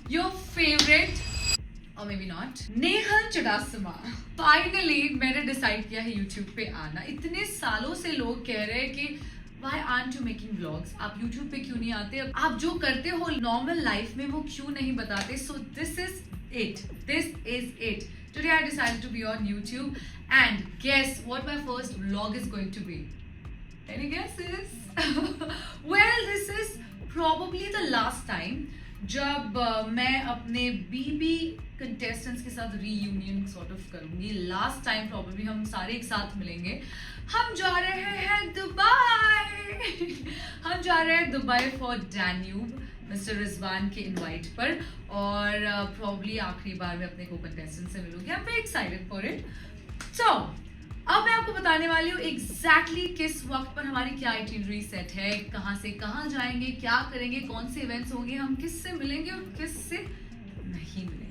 your favorite or maybe not Nehal Chudasama. Finally मैंने decide किया है YouTube पे आना। इतने सालों से लोग कह रहे हैं कि Why aren't you making vlogs? आप YouTube पे क्यों नहीं आते? आप जो करते हो नॉर्मल लाइफ में वो क्यों नहीं बताते? So this is it. This is it. Today I decided to be on YouTube and guess what my first vlog is going to be? Any guesses? Well, this is probably the last time जब मैं अपने BB contestants के साथ reunion sort of करूंगी। Last time probably हम सारे एक साथ मिलेंगे। हम जा रहे हैं दुबई। हम जा रहे हैं Dubai for Danube mister Rizwan के इनवाइट पर और प्रॉब्लली आखिरी बार मैं अपने को कंटेस्टेंट से मिलूंगी। I am very excited for it. So अब मैं आपको बताने वाली हूँ एग्जैक्टली किस वक्त पर हमारी क्या आइटिनरी सेट है, कहाँ से कहाँ जाएंगे, क्या करेंगे, कौन से इवेंट्स होंगे, हम किससे मिलेंगे और किससे नहीं मिलेंगे।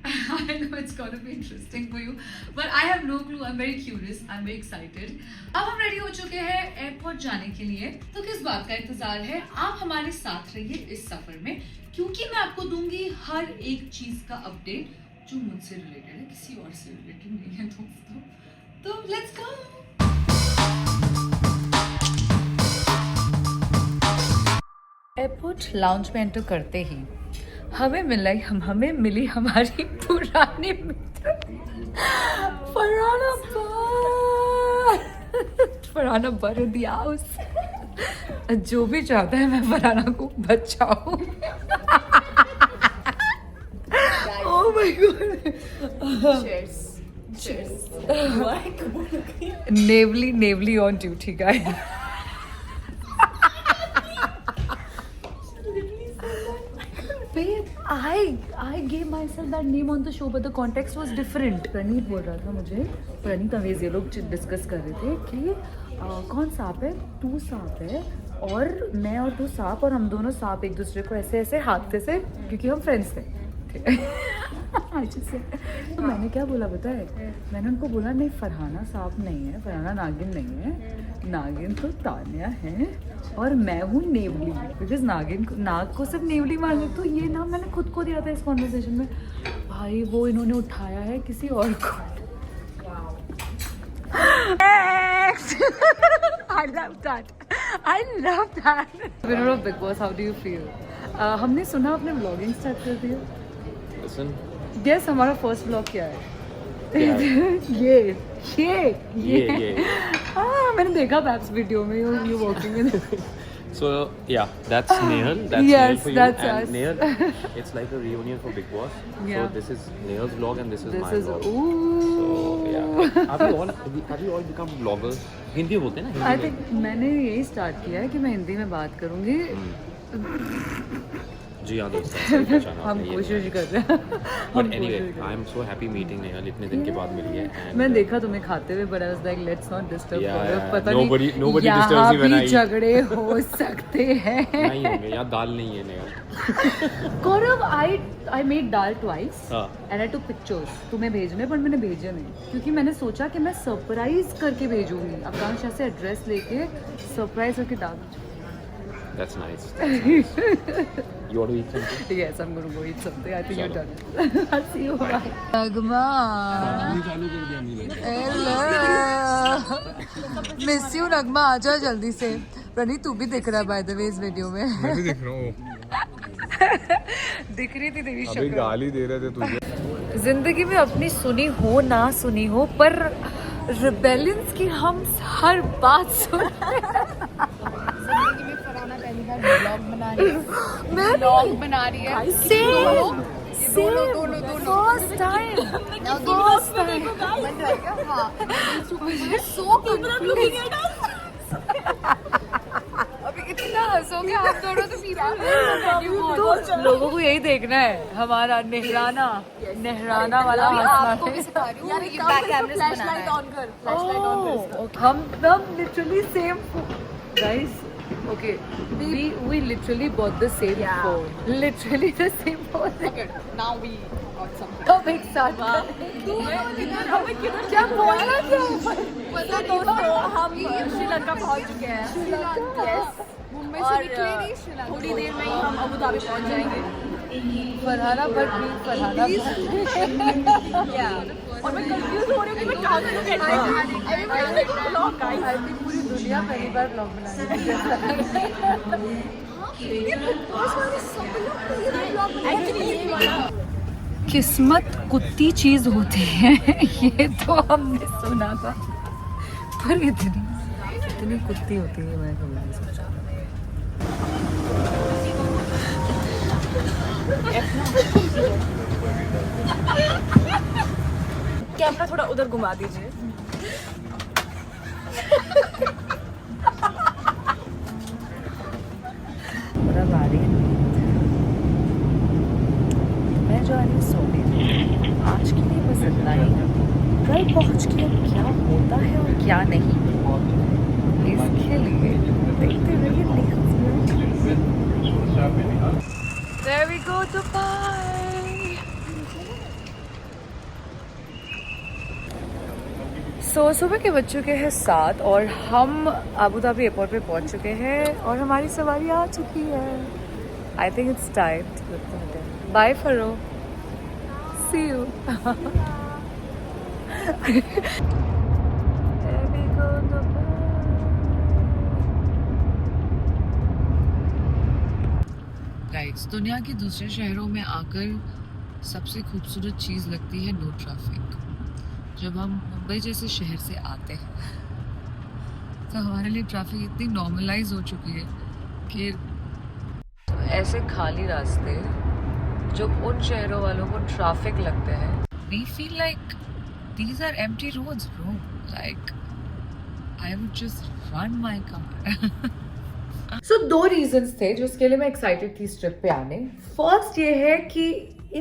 I know it's gonna be interesting for you, but I have no clue. I'm very curious. I'm very excited. अब हम रेडी हो चुके हैं एयरपोर्ट जाने के लिए। तो किस बात का इंतजार है? आप हमारे साथ रहिए इस सफर में, क्योंकि मैं आपको दूंगी हर एक चीज का अपडेट जो मुझसे रिलेटेड है, किसी और से रिलेटेड नहीं है दोस्तों। तो लेट्स गो। एयरपोर्ट लाउंज में एंटर करते ही हमें मिली हमारी पुरानी मित्र फरहाना बर इन द हाउस। जो भी चाहता है मैं फरहाना को बचाऊं। Oh my god! Cheers. Cheers. Navely on duty, guys. Babe, I gave myself that name on the show, but the context was different. प्रणीत बोल रहा था मुझे, प्रणीत अवेज ये लोग डिस्कस कर रहे थे कि कौन सांप है, तू सांप है और मैं और तू सांप और हम दोनों सांप एक दूसरे को ऐसे ऐसे हाथते से, क्योंकि हम फ्रेंड्स थे। तो मैंने क्या बोला पता है? मैंने उनको बोला नहीं, फरहाना सांप नहीं है, फरहाना नागिन नहीं है, नागिन तो तान्या है और मैं हूँ नेवली, बिकॉज नाग को सिर्फ नेवली माने। तो ये नाम मैंने खुद को दिया था इस कॉन्वर्सेशन में। भाई वो इन्होंने उठाया है किसी और को। I love that. Winner of Big Boss, how do you feel? हमने सुना आपने व्लॉगिंग स्टार्ट कर दिया। Guess हमारा फर्स्ट व्लॉग क्या है? ये हाँ, मैंने देखा पैप्स वीडियो में you walking in. So yeah, that's Nehal. That's Yes, Nehal for you. that's and us. Nehal, it's like a reunion for Big Boss. Yeah. So this is Nehal's vlog and this is my vlog. Ooh. So yeah, have you all become vloggers? Hindi बोलते हैं ना? I think मैंने यही start किया है कि मैं हिंदी में बात करूँगी। जी हाँ दोस्तों, हम कोशिश कर रहे हैं। But anyway, I am so happy meeting Nehal. इतने दिन के बाद मिली है। And मैं देखा तुम्हें खाते हुए, but I was like, let's not disturb Yeah, her. yeah, पता nobody नहीं disturbs यहाँ me when भी I eat. झगड़े हो सकते हैं। नहीं होंगे, यहाँ दाल नहीं है Nehal. Gaurav, I made dal twice हाँ. and I took pictures. तुम्हें भेजने, पर मैंने भेजे नहीं क्योंकि मैंने सोचा कि मैं सरप्राइज करके भेजूंगी। आकांक्षा से एड्रेस लेके सरप्राइज करके डाल। That's nice. You want to eat something? Yes, I'm going to go eat something. I think you're done. I'll see you. Bye. Nagma. Hello. Miss you, Nagma. आजा जल्दी से। प्रणीत तू भी दिख रहा है by the way इस वीडियो में। मैं भी दिख रहा हूँ। दिख रही थी तेरी अभी शक्ल। गाली दे रहे थे तुझे। जिंदगी में अपनी सुनी हो ना सुनी हो, पर रिबेलियंस की हम हर बात सुनते हैं। व्लॉग बना रही है, व्लॉग बना रही है। Same. दोनों First time. First time. बन रहा है क्या? हाँ। So confused. अभी इतना हंसोगे आप दोनों तो तो लोगों को यही देखना है हमारा नेहराना वाला आपको भी सिखा रही हूँ। ये बैक कैमरे से बनाना है। हम literally same guys. Okay, we literally bought the same phone. Literally the same phone. Okay, now we got something. अब एक साथ क्या बोलना था? दोस्तों हम श्रीलंका पहुंच चुके हैं। श्रीलंका? Yes. मुंबई और थोड़ी देर में ही हम अबू धाबी पहुंच जाएंगे। फरहाना बट बीट फरहाना और मैं कंफ्यूज हो रही हूँ कि मैं कहाँ से पूरी दुनिया पहली बार ब्लॉग बना रही है। किस्मत कुत्ती चीज होती है ये तो हमने सुना था, पर इतनी कुत्ती होती है मैंने कभी नहीं सोचा। कैमरा थोड़ा उधर घुमा दीजिए। मैं जो है सोने आज के लिए बस इतना ही। कल पहुंच के क्या होता है और क्या नहीं इसके लिए देखते रहिए। There we go, Dubai. सुबह के बज चुके हैं 7 और हम अबू धाबी एयरपोर्ट पे पहुंच चुके हैं और हमारी सवारी आ चुकी है। I think it's time to look at it. Bye, Faro. See you. There we go, Dubai. Guys, दुनिया के दूसरे शहरों में आकर सबसे खूबसूरत चीज़ लगती है नो ट्रैफिक। जब हम मुंबई जैसे शहर से आते हैं तो हमारे लिए ट्रैफिक इतनी नॉर्मलाइज हो चुकी है कि ऐसे खाली रास्ते जो उन शहरों वालों को ट्रैफिक लगते हैं, we feel like these are empty roads, bro. Like I would just run my car. So 2 reasons थे जिसके लिए मैं excited थी इस ट्रिप पे आने। First ये है कि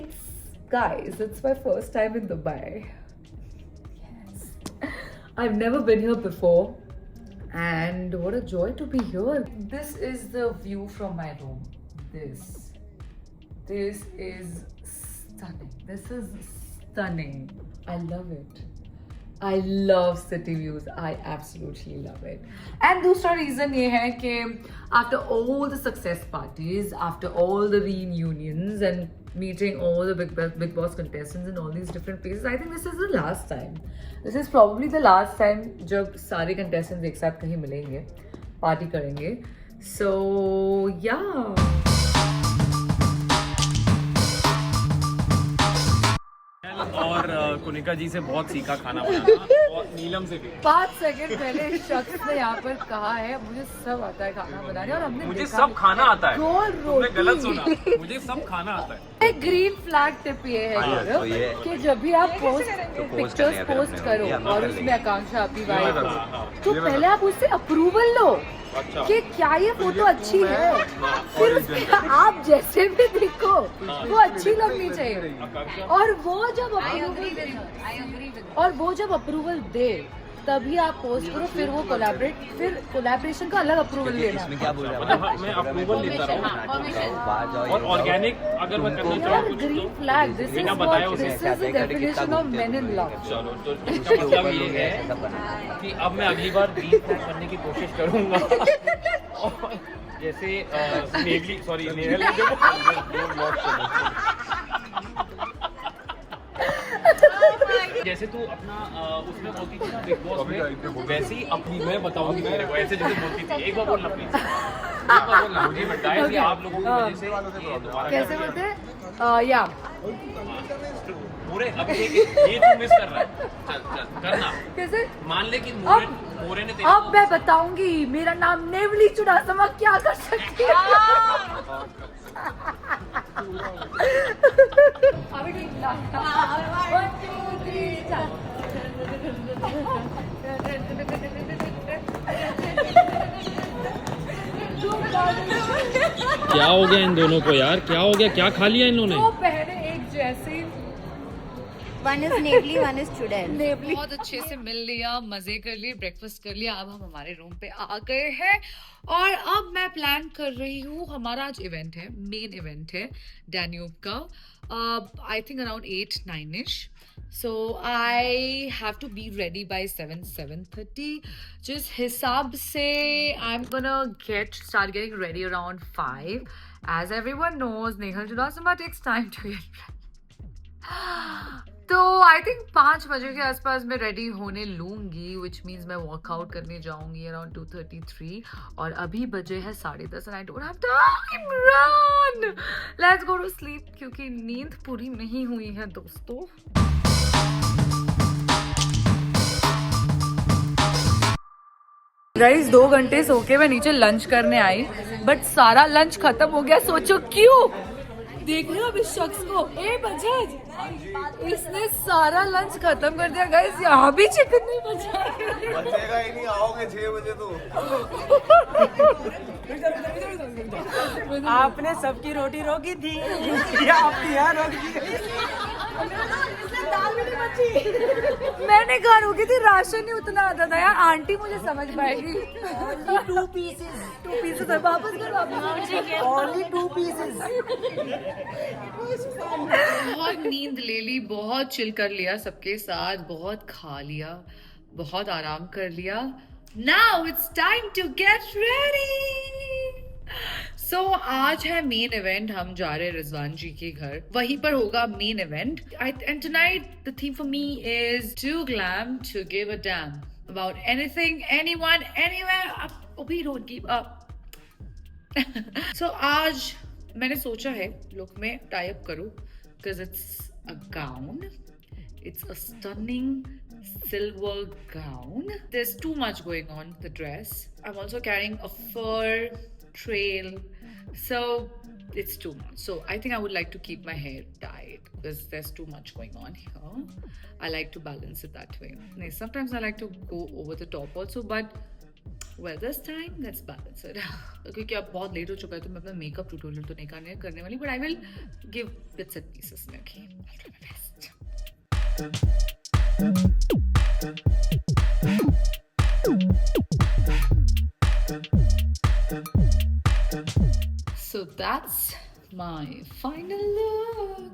it's my first time in Dubai. Yes. I've never been here before. And what a joy to be here. This is the view from my room. This is stunning. This is stunning. I love it. I love city views. I absolutely love it. And दूसरा reason ये है कि after all the success parties, after all the reunions and meeting all the Big Boss contestants in all these different places, I think this is the last time. This is probably the last time जब सारे contestants एक साथ कहीं मिलेंगे, party करेंगे. So yeah. और कुनिका जी से बहुत सीखा खाना बनाना और नीलम से भी। 5 सेकंड पहले इस शख्स ने यहाँ पर कहा है मुझे सब आता है खाना बनाने और हमने मुझे सब खाना आता है। तुमने गलत सुना, मुझे सब खाना आता है। ग्रीन फ्लैग टिप ये है कि जब भी आप पिक्चर्स पोस्ट करो और उसमें आकांक्षा आपकी वाइफ हो तो पहले आप उससे अप्रूवल लो कि क्या ये फोटो अच्छी है, फिर उसमें आप जैसे भी दिखो वो अच्छी लगनी चाहिए। और वो जब अप्रूवल दे तभी आप पोस्ट करो, फिर वो कोलैबोरेशन का अलग अप्रूवल लेना। इसमें क्या बोल रहा है? मैं अप्रूवल लेता हूँ और ऑर्गेनिक अगर मैं करना चाहूँ green flag, this is the definition of main in love. चलो तो इसका मतलब ये है कि अब मैं अगली बार ग्रीन फ्लैग करने की कोशिश करूँगा। जैसे नेहल जैसे तू अपना उसमें बोलती थी ना बिग बॉस में, वैसे ही अपनी मैं बताऊंगी मेरे को ऐसे जैसे बोलती थी। एक बार बोलना प्लीज, एक बार बोलना मुझे बताया कि आप लोगों की वजह से ये दोबारा कैसे बोलते हैं या पूरे अब ये तू मिस कर रहा है। चल करना कैसे मान ले कि मोरे ने अब मैं बताऊंगी मेरा नाम नेवली चुड़ासमा क्या कर सकती है। अभी ठीक था। 1 2 3 4 क्या हो गया इन दोनों को यार? क्या हो गया? क्या खा लिया इन्होंने? वो पहने एक जैसे। One is Neyveli, one is चुड़ैल। बहुत अच्छे से मिल लिया, मजे कर लिए, ब्रेकफास्ट कर लिया। अब हम हमारे रूम पे आ गए हैं और अब मैं मैं प्लान कर रही हूँ, हमारा आज इवेंट है, मेन इवेंट है डैन्यूब का, I think around 8-9ish. So I have to be ready by 7:30. जिस हिसाब से I'm gonna start getting ready around 5. As everyone knows, Nehal Chudasama takes time to get ready. तो I think 5 बजे के आसपास मैं रेडी होने लूँगी, विच मीन्स मैं वर्कआउट करने जाऊँगी अराउंड 2:33 और अभी बजे है 10:30 and I don't have time. Run, let's go to sleep क्योंकि नींद पूरी नहीं हुई है दोस्तों. गाइस 2 घंटे सो के मैं नीचे लंच करने आई, बट सारा लंच खत्म हो गया. सोचो क्यों? देख रहे हो अब इस शख्स को, ए बजाज, इसने सारा लंच खत्म कर दिया. गाइस यहाँ भी चिकन नहीं बचेगा ही नहीं, आओगे 6 बजे तो. आपने सबकी रोटी रोकी थी या आपकी यहाँ रोकी? मैंने कहा रोकी थी, राशन ही उतना आता था यार. आंटी मुझे समझ पाएगी. 2 pieces वापस करो. only 2 pieces. बहुत नींद ले ली, बहुत चिल कर लिया सबके साथ, बहुत खा लिया, बहुत आराम कर लिया. Now it's time to get ready. So आज है मेन इवेंट, हम जा रहे हैं रिजवान जी के घर, वहीं पर होगा main event. And tonight the theme for me is too glam to give a damn about anything, anyone, anywhere. We don't give up. So आज मैंने सोचा है लुक में टाई अप करूं, because it's a gown. It's a stunning silver gown. There's too much going on with the dress. I'm also carrying a fur trail, so it's too much. So I think I would like to keep my hair tied because there's too much going on here. I like to balance it that way. Sometimes I like to go over the top also, but well, this time let's balance it. क्योंकि अब बहुत late हो चुका है तो मैं अपना makeup tutorial तो नहीं करने वाली, but I will give bits and pieces. Okay, I'll do my best. So that's my final look.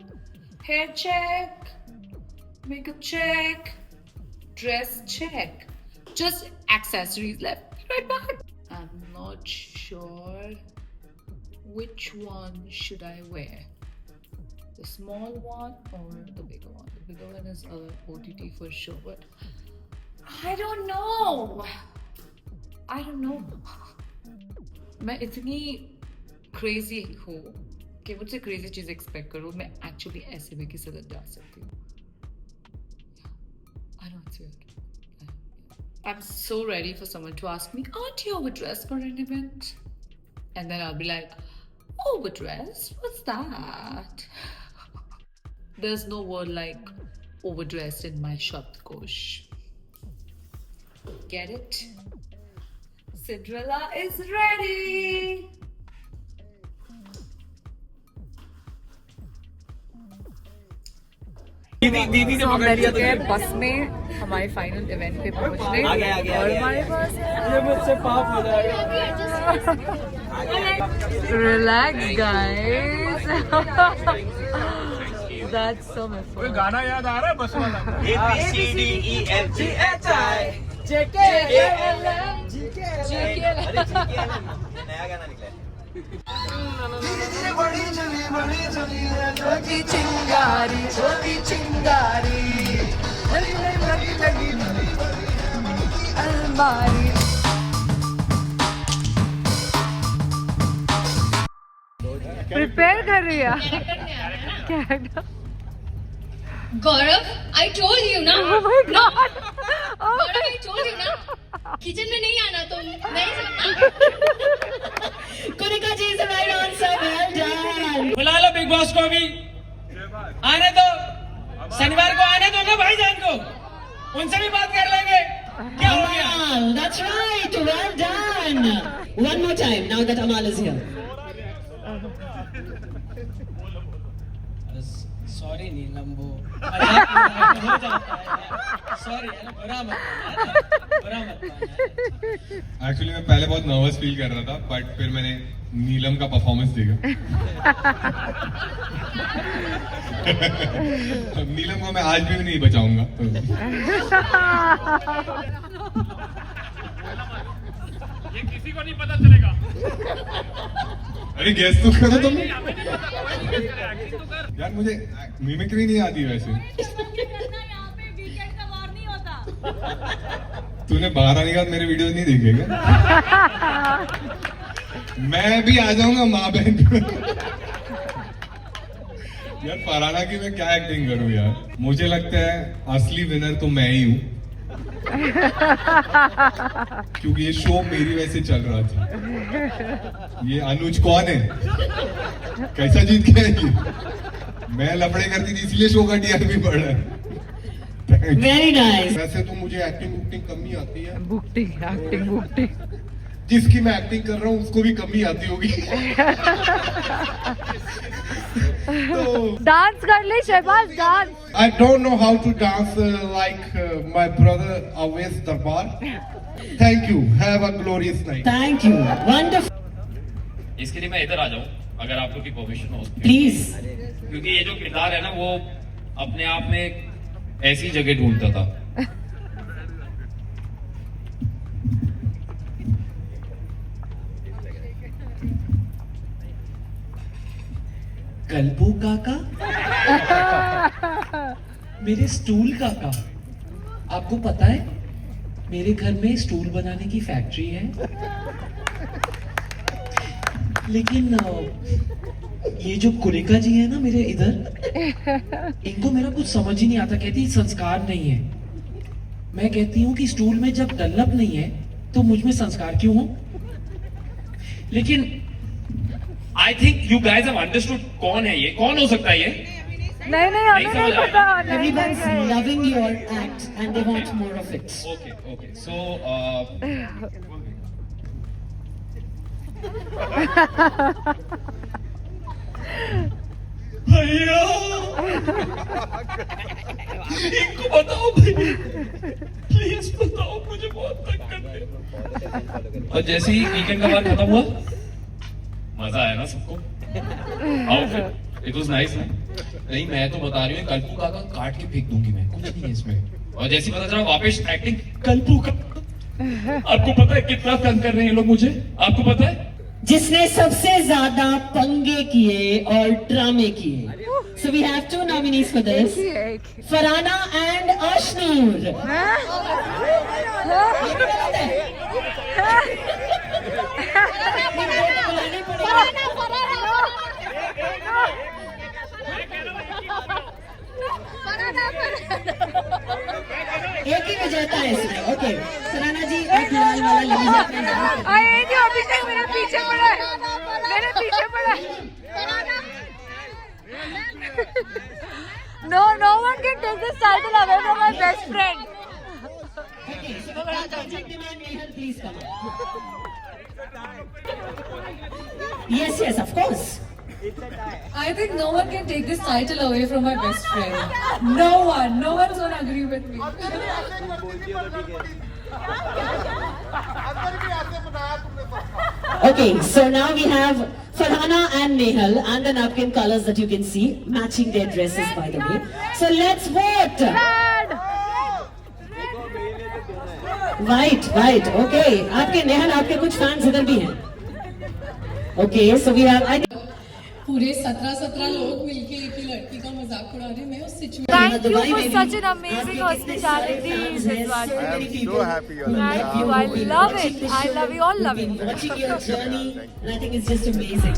Hair check, makeup check, dress check. Just accessories left, right back. I'm not sure which one should I wear. The small one or the bigger one? The bigger one is OTT for sure, but I don't know. मैं इतनी crazy हूँ कि मुझसे crazy चीज expect करो. मैं actually ऐसे भी किसी तरह जा सकती हूँ. I know it's weird. I'm so ready for someone to ask me, aren't you overdressed for an event? And then I'll be like, overdressed? What's that? There's no word like overdressed in my Shabdkosh. Get it? Cinderella is ready! दीदी से हम बैठ चुके हैं बस में हमारे final event पे पहुंचने, और हमारे पास ये मुझसे पाप हो जाएगा. Relax guys. That's so much fun. गाना याद आ रहा है बस वाला? ABCDEFGHI नया गाना निकला है. छोटी चिंगारी, छोटी चिंगारी, अलमारी. प्रिपेयर कर रही है क्या? गौरव, I told you ना. Oh my God. Gaurav, I told you ना. किचन में नहीं आना तुम. नहीं. Kunika ji is the right answer. Well done. बुला लो बिग बॉस को भी. आने दो. शनिवार को आने दो ना भाईजान को. उनसे भी बात कर लेंगे. क्या हो गया? Amal, that's right. Well done. One more time now that Amal is here. Sorry Neelam, वो मजाक हो जाता है। सॉरी यार, बुरा मत मानना। एक्चुअली मैं पहले बहुत नर्वस फील कर रहा था, बट फिर मैंने नीलम का परफॉर्मेंस देखा। नीलम को मैं आज भी नहीं बचाऊंगा। ये किसी को नहीं पता चलेगा। अरे गैस तो करो तुम यार, मुझे मिमिक्री नहीं आती वैसे। तूने बाहर आने के बाद मेरे वीडियोस नहीं देखे क्या? मैं भी आ जाऊंगा माँ बहन। यार फरहाना की मैं क्या एक्टिंग करूं यार। मुझे लगता है असली विनर तो मैं ही हूँ, क्योंकि ये शो मेरी वजह से चल रहा था। ये अनुज कौन है, कैसा जीत गया ये? मैं लफड़े करती थी इसलिए शो का टीआरपी बढ़ रहा है। Very nice. वैसे तो मुझे एक्टिंग कम ही आती है। बुकटिंग जिसकी मैं एक्टिंग कर रहा हूँ उसको भी कम ही आती होगी। तो डांस कर ले Shahbaz, dance. I don't know how to dance like my brother Awais Darbar. Thank you. Have a glorious night. Thank you, wonderful. इसके लिए मैं इधर आ जाऊं अगर आप लोग की परमिशन हो, प्लीज। क्योंकि ये जो किरदार है ना वो अपने आप में ऐसी जगह ढूंढता था। कल्पू काका, मेरे स्टूल काका। आपको पता है मेरे घर में स्टूल बनाने की फैक्ट्री है, लेकिन ये जो कुरेका जी है ना मेरे इधर, इनको मेरा कुछ समझ ही नहीं आता। कहती संस्कार नहीं है। मैं कहती हूँ कि स्टूल में जब डल्लप नहीं है तो मुझ में संस्कार क्यों हो? लेकिन I think you guys have understood कौन है ये, कौन हो सकता है ये? नहीं हमें नहीं पता। Everyone's loving your act and they want more of it. Okay. So, भैया, इनको बताओ प्लीज बताओ, मुझे बहुत तंग करते हैं। और जैसे ही वीकेंड का बार खत्म हुआ, मजा आया ना सबको? आओ फिर, इट वाज नाइस ना? नहीं, मैं तो बता रही हूँ कल्पू काका काट के फेंक दूंगी मैं, कुछ नहीं है इसमें। और जैसे ही पता चला वापस एक्टिंग कल्पू का। आपको पता है कितना तंग कर रहे हैं ये लोग मुझे? आपको पता है? जिसने सबसे ज्यादा पंगे किए और ड्रामे किए। So we have two nominees for this, Farhana and Ashnur. एक ही विजेता है इसमें। ओके, फरहाना जी आप लाल वाला ले लीजिए अपने नाम। ये जो अभी तक मेरे पीछे पड़ा है, No one can take this title away from my best friend. Okay, so gentleman Nehal, please come on. Yes, of course. I think no one can take this title away from my best friend. No one's gonna agree with me. Okay, so now we have Farhana and Nehal and the napkin colors that you can see matching their dresses, by the way. So let's vote. White. Okay, आपके Nehal आपके कुछ fans इधर भी हैं. Okay, so we have. पूरे 17 लोग मिलके एक ही लड़की का मजाक उड़ा रहे हैं। मैं उस situation Thank you for such an amazing hospitality, Rizwan. I am so happy you're Thank you. I love it. I love you all. Love it. Watching your journey, and I think it's just amazing.